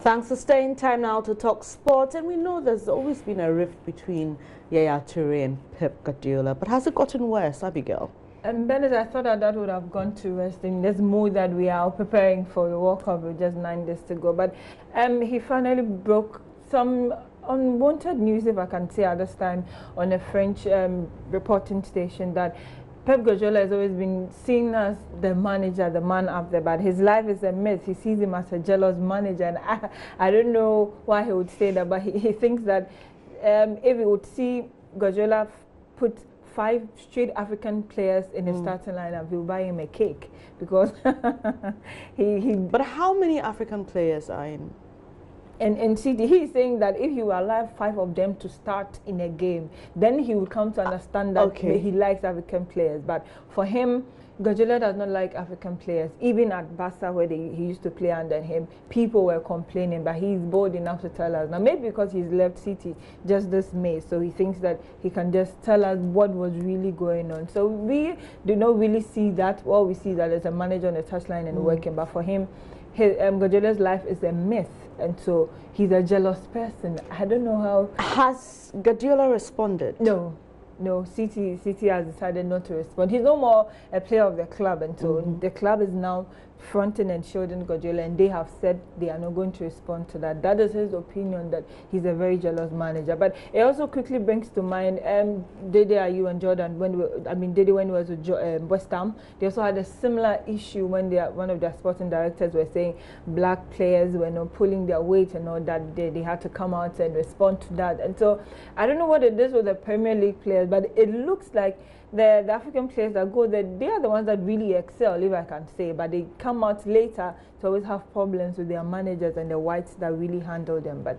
Thanks for staying time now to talk sports. And we know there's always been a rift between Yaya Toure and Pep Guardiola. But has it gotten worse, Abigail? Bennett, I thought that would have gone to resting. There's more that we are preparing for the World Cup with just 9 days to go. But he finally broke some unwanted news, if I can say at this time, on a French reporting station that Pep Guardiola has always been seen as the manager, the man up there, but his life is a myth. He sees him as a jealous manager, and I don't know why he would say that, but he thinks that if he would see Guardiola put 5 straight African players in his starting lineup, he will buy him a cake because he. But how many African players are in? And City, he's saying that if he will allow 5 of them to start in a game, then he will come to understand that he likes African players. But for him, Guardiola does not like African players. Even at Barca, where he used to play under him, people were complaining, but he's bold enough to tell us. Now, maybe because he's left City just this May, so he thinks that he can just tell us what was really going on. So we do not really see that. Well, we see that as a manager on the touchline and working, but for him, Guardiola's life is a myth, and so he's a jealous person. I don't know how. Has Guardiola responded? No. City has decided not to respond. He's no more a player of the club, and so the club is now fronting and shielding Guardiola, and they have said they are not going to respond to that. That is his opinion, that he's a very jealous manager. But it also quickly brings to mind Dede Ayew and Jordan, Dede when he was with West Ham, they also had a similar issue when one of their sporting directors were saying black players were not pulling their weight and all that. They had to come out and respond to that. And so I don't know what it is with the Premier League players, but it looks like the African players that go there, they are the ones that really excel, if I can say, but they come out later to always have problems with their managers and the whites that really handle them. But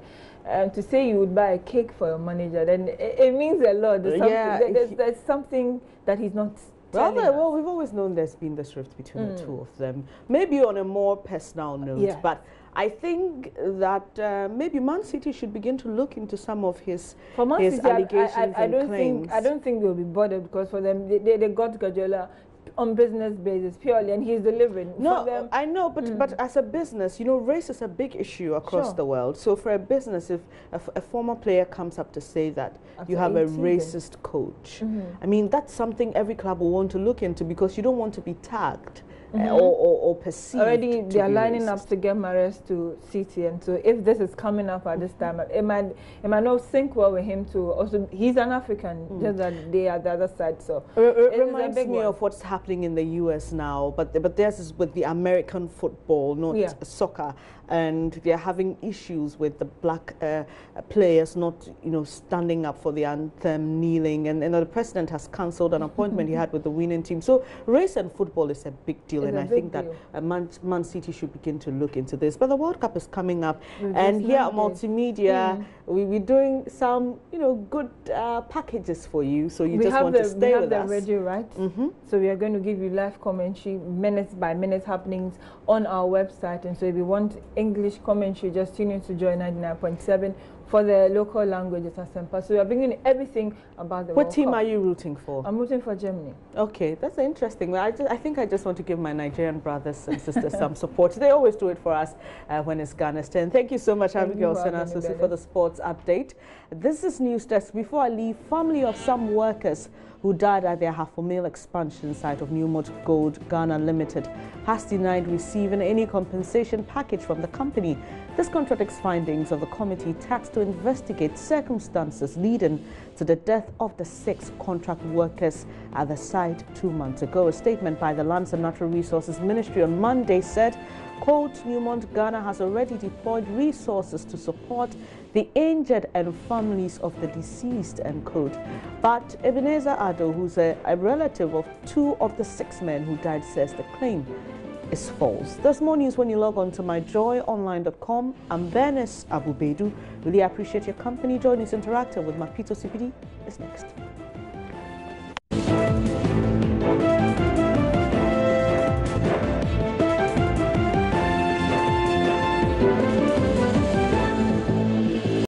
to say you would buy a cake for your manager, then it means a lot. There's something that he's not. Well, we've always known there's been this rift between the two of them. Maybe on a more personal note, but I think that maybe Man City should begin to look into some of his allegations and claims. I don't think they'll be bothered, because for them, they got Guardiola on business basis purely, and he's delivering. No, I know, but as a business, you know, race is a big issue across the world. So for a business, if a former player comes up to say that you have a racist coach, I mean, that's something every club will want to look into, because you don't want to be tagged. Or perceived. Already they are lining up to get Mahrez to City, and so if this is coming up at this time, it might not sync well with him too. Also, he's an African, just that they are the other side. So it reminds me of what's happening in the US now, but theirs is with the American football, not soccer, and they're having issues with the black players not, standing up for the anthem, kneeling, and the president has cancelled an appointment he had with the winning team. So race and football is a big deal. And I think that Man City should begin to look into this. But the World Cup is coming up, and here at Multimedia, we're doing some, good packages for you. So you just want to stay with us. We have the radio, right? So we are going to give you live commentary, minutes by minutes happenings on our website. And so if you want English commentary, just tune in to Joy 99.7. For the local languages as simple. So we are bringing everything about the World Cup. What team are you rooting for? I'm rooting for Germany. Okay, that's interesting. Well, I think I just want to give my Nigerian brothers and sisters some support. They always do it for us when it's Ghana's turn. Thank you so much, Abigail Senasusi, for the sports update. This is News Desk. Before I leave, family of some workers who died at their Hafomil expansion site of Newmont Gold Ghana Limited has denied receiving any compensation package from the company. This contradicts findings of the committee tasked to investigate circumstances leading to the death of the 6 contract workers at the site 2 months ago. A statement by the Lands and Natural Resources Ministry on Monday said, quote, Newmont Ghana has already deployed resources to support the injured and families of the deceased, end quote. But Ebenezer Ado, who's a relative of 2 of the 6 men who died, says the claim is false. There's more news when you log on to myjoyonline.com. I'm Bernice Abubedu. Really appreciate your company. Joy News Interactive with Mapito CPD is next.